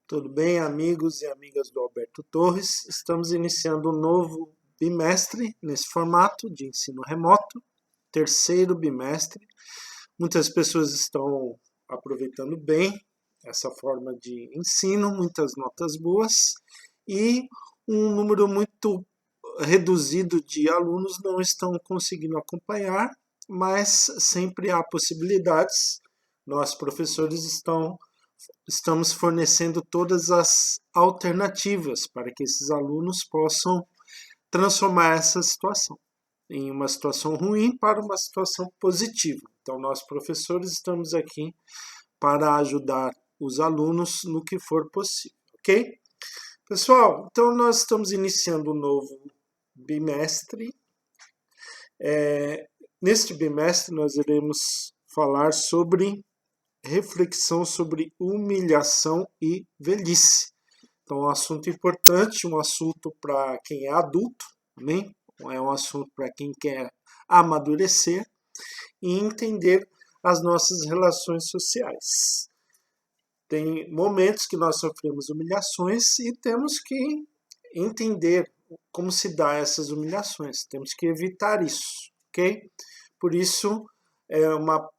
Tudo bem, amigos e amigas do Alberto Torres? Estamos iniciando um novo bimestre nesse formato de ensino remoto, terceiro bimestre. Muitas pessoas estão aproveitando bem essa forma de ensino, muitas notas boas, e um número muito reduzido de alunos não estão conseguindo acompanhar, mas sempre há possibilidades. Nós, professores, estamos fornecendo todas as alternativas para que esses alunos possam transformar essa situação em uma situação ruim para uma situação positiva. Então, nós, professores, estamos aqui para ajudar os alunos no que for possível, ok? Pessoal, então nós estamos iniciando um novo bimestre. Neste bimestre, nós iremos falar sobre reflexão sobre humilhação e velhice. Então, é um assunto importante, um assunto para quem é adulto, né? É um assunto para quem quer amadurecer e entender as nossas relações sociais. Tem momentos que nós sofremos humilhações e temos que entender como se dá essas humilhações. Temos que evitar isso, ok? Por isso, é uma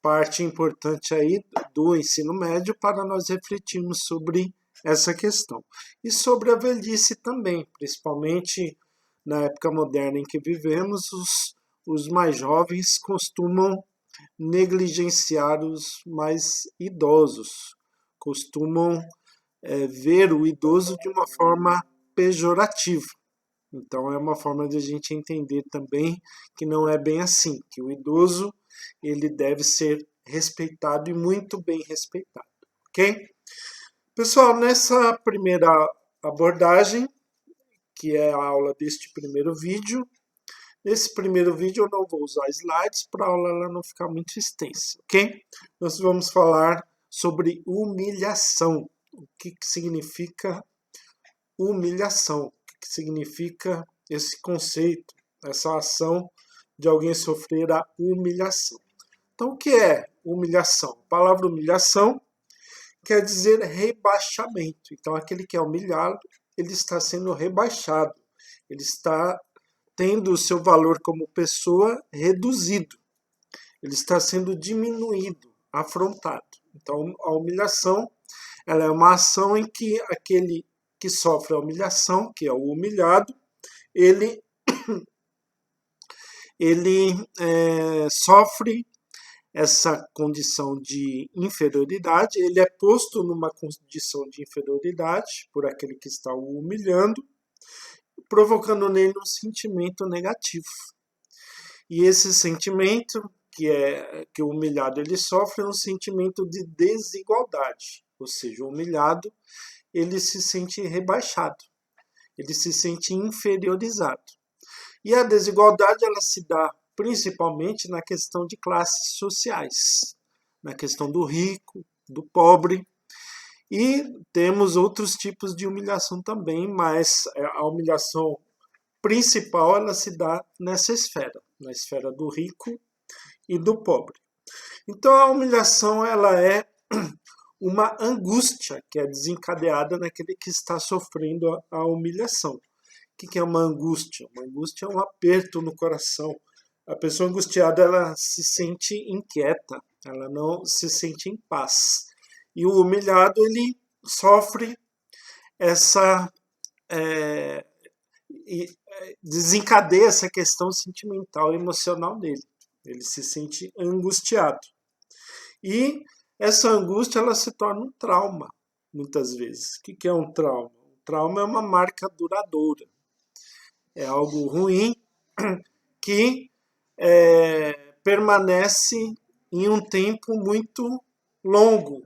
parte importante aí do ensino médio para nós refletirmos sobre essa questão. E sobre a velhice também, principalmente na época moderna em que vivemos, os mais jovens costumam negligenciar os mais idosos, costumam ver o idoso de uma forma pejorativa. Então é uma forma de a gente entender também que não é bem assim, que o idoso ele deve ser respeitado e muito bem respeitado, ok? Pessoal, nessa primeira abordagem, que é a aula deste primeiro vídeo, nesse primeiro vídeo eu não vou usar slides para a aula ela não ficar muito extensa, ok? Nós vamos falar sobre humilhação. O que significa humilhação? O que significa esse conceito, essa ação de alguém sofrer a humilhação? Então, o que é humilhação? A palavra humilhação quer dizer rebaixamento. Então, aquele que é humilhado, ele está sendo rebaixado. Ele está tendo o seu valor como pessoa reduzido. Ele está sendo diminuído, afrontado. Então, a humilhação ela é uma ação em que aquele que sofre a humilhação, que é o humilhado, ele sofre essa condição de inferioridade, ele é posto numa condição de inferioridade por aquele que está o humilhando, provocando nele um sentimento negativo. E esse sentimento que o humilhado ele sofre é um sentimento de desigualdade, ou seja, o humilhado ele se sente rebaixado, ele se sente inferiorizado. E a desigualdade ela se dá principalmente na questão de classes sociais, na questão do rico, do pobre, e temos outros tipos de humilhação também, mas a humilhação principal ela se dá nessa esfera, na esfera do rico e do pobre. Então a humilhação ela é uma angústia que é desencadeada naquele que está sofrendo a humilhação. O que é uma angústia? Uma angústia é um aperto no coração. A pessoa angustiada ela se sente inquieta, ela não se sente em paz. E o humilhado ele sofre essa desencadeia essa questão sentimental e emocional dele. Ele se sente angustiado. E essa angústia ela se torna um trauma, muitas vezes. O que é um trauma? Um trauma é uma marca duradoura. É algo ruim que permanece em um tempo muito longo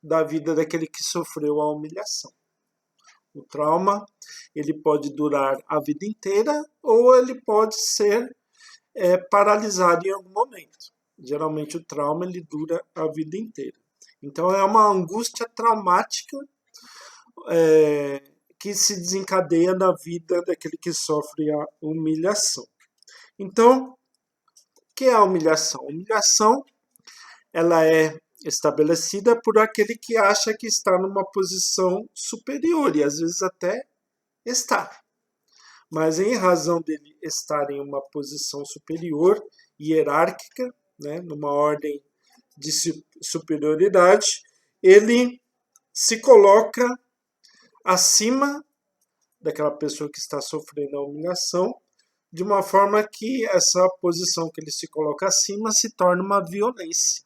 da vida daquele que sofreu a humilhação. O trauma ele pode durar a vida inteira ou ele pode ser paralisado em algum momento. Geralmente o trauma ele dura a vida inteira. Então é uma angústia traumática que se desencadeia na vida daquele que sofre a humilhação. Então, o que é a humilhação? A humilhação ela é estabelecida por aquele que acha que está numa posição superior, e às vezes até está. Mas em razão dele estar em uma posição superior, hierárquica, né, numa ordem de superioridade, ele se coloca acima daquela pessoa que está sofrendo a humilhação, de uma forma que essa posição que ele se coloca acima se torna uma violência.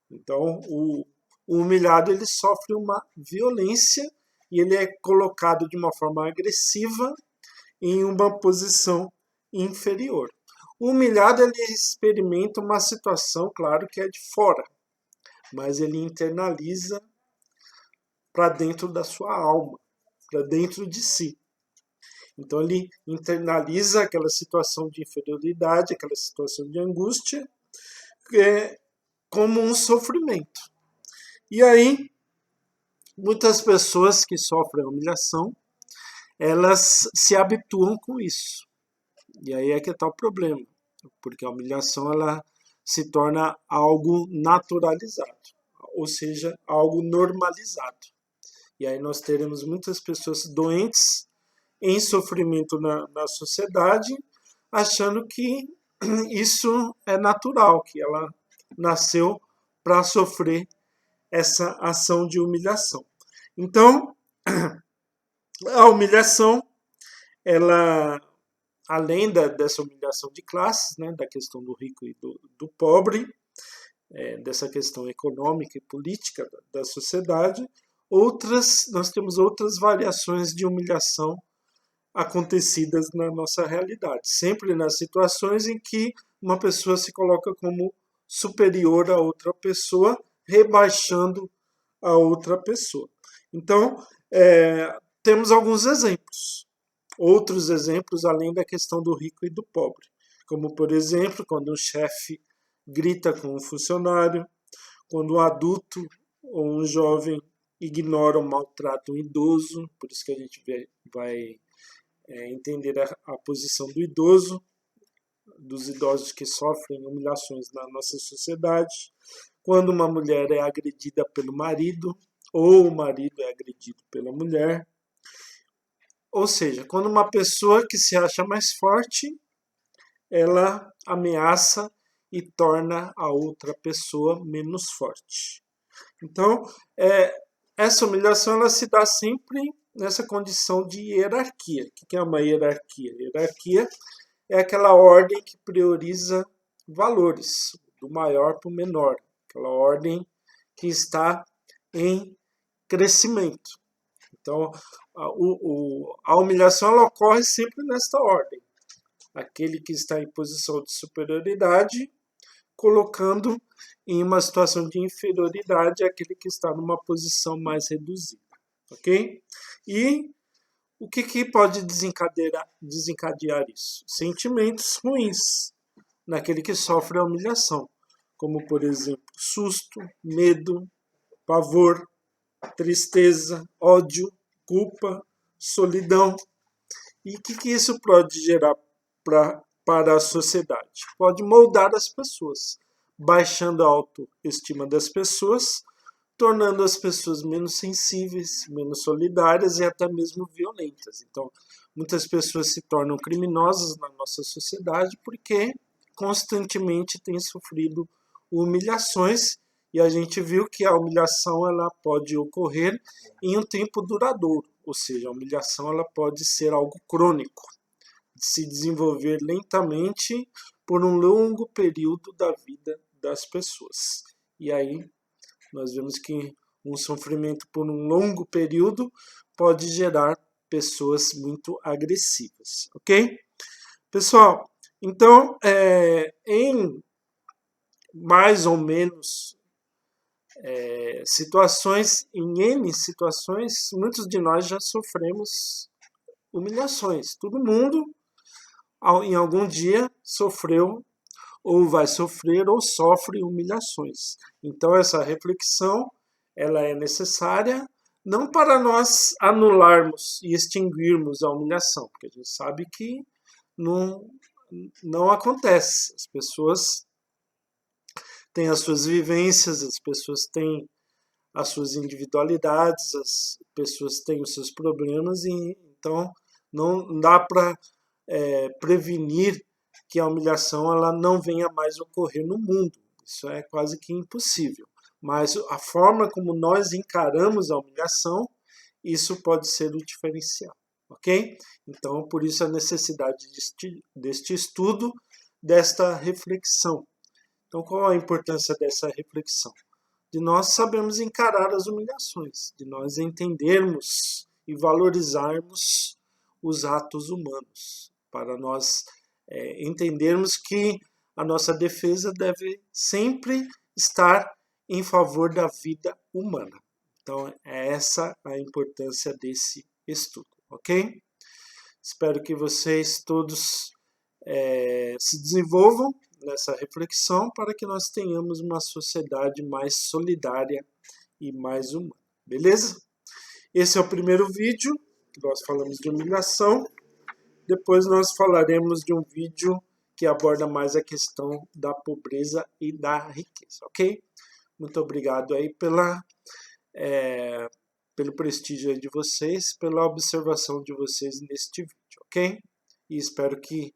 Então, o humilhado ele sofre uma violência e ele é colocado de uma forma agressiva em uma posição inferior. O humilhado ele experimenta uma situação, claro que é de fora, mas ele internaliza para dentro da sua alma, para dentro de si. Então ele internaliza aquela situação de inferioridade, aquela situação de angústia, como um sofrimento. E aí, muitas pessoas que sofrem humilhação, elas se habituam com isso. E aí é que está o problema, porque a humilhação ela se torna algo naturalizado, ou seja, algo normalizado. E aí nós teremos muitas pessoas doentes, em sofrimento na sociedade, achando que isso é natural, que ela nasceu para sofrer essa ação de humilhação. Então, a humilhação, ela, além dessa humilhação de classes, né, da questão do rico e do pobre, dessa questão econômica e política da sociedade, nós temos outras variações de humilhação acontecidas na nossa realidade, sempre nas situações em que uma pessoa se coloca como superior a outra pessoa, rebaixando a outra pessoa. Então, temos alguns exemplos, outros exemplos além da questão do rico e do pobre, como, por exemplo, quando um chefe grita com um funcionário, quando um adulto ou um jovem ignora ou maltrata um idoso, por isso que a gente vai entender a posição do idoso, dos idosos que sofrem humilhações na nossa sociedade, quando uma mulher é agredida pelo marido, ou o marido é agredido pela mulher, ou seja, quando uma pessoa que se acha mais forte, ela ameaça e torna a outra pessoa menos forte. Então, essa humilhação ela se dá sempre nessa condição de hierarquia. O que é uma hierarquia? Hierarquia é aquela ordem que prioriza valores, do maior para o menor, aquela ordem que está em crescimento. Então, a humilhação ela ocorre sempre nesta ordem. Aquele que está em posição de superioridade, colocando em uma situação de inferioridade aquele que está numa posição mais reduzida. Ok? E o que pode desencadear isso? Sentimentos ruins naquele que sofre a humilhação, como, por exemplo, susto, medo, pavor, tristeza, ódio, culpa, solidão. E o que isso pode gerar para a sociedade? Pode moldar as pessoas, baixando a autoestima das pessoas, tornando as pessoas menos sensíveis, menos solidárias e até mesmo violentas. Então, muitas pessoas se tornam criminosas na nossa sociedade porque constantemente têm sofrido humilhações, e a gente viu que a humilhação ela pode ocorrer em um tempo duradouro, ou seja, a humilhação ela pode ser algo crônico, se desenvolver lentamente por um longo período da vida das pessoas. E aí nós vemos que um sofrimento por um longo período pode gerar pessoas muito agressivas, ok? Pessoal, então, em mais ou menos situações, em N situações, muitos de nós já sofremos humilhações. Todo mundo, em algum dia, sofreu ou vai sofrer ou sofre humilhações. Então essa reflexão ela é necessária não para nós anularmos e extinguirmos a humilhação, porque a gente sabe que não acontece. As pessoas têm as suas vivências, as pessoas têm as suas individualidades, as pessoas têm os seus problemas, e então não dá para prevenir que a humilhação ela não venha mais ocorrer no mundo. Isso é quase que impossível. Mas a forma como nós encaramos a humilhação, isso pode ser o diferencial, ok? Então, por isso a necessidade deste estudo, desta reflexão. Então, qual a importância dessa reflexão? De nós sabermos encarar as humilhações, de nós entendermos e valorizarmos os atos humanos, para nós entendermos que a nossa defesa deve sempre estar em favor da vida humana. Então, é essa a importância desse estudo, ok? Espero que vocês todos se desenvolvam nessa reflexão para que nós tenhamos uma sociedade mais solidária e mais humana. Beleza? Esse é o primeiro vídeo que nós falamos de humilhação. Depois nós falaremos de um vídeo que aborda mais a questão da pobreza e da riqueza, ok? Muito obrigado aí pelo prestígio aí de vocês, pela observação de vocês neste vídeo, ok? E espero que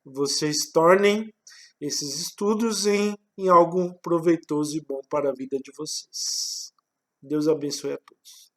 vocês tornem esses estudos em algo proveitoso e bom para a vida de vocês. Deus abençoe a todos.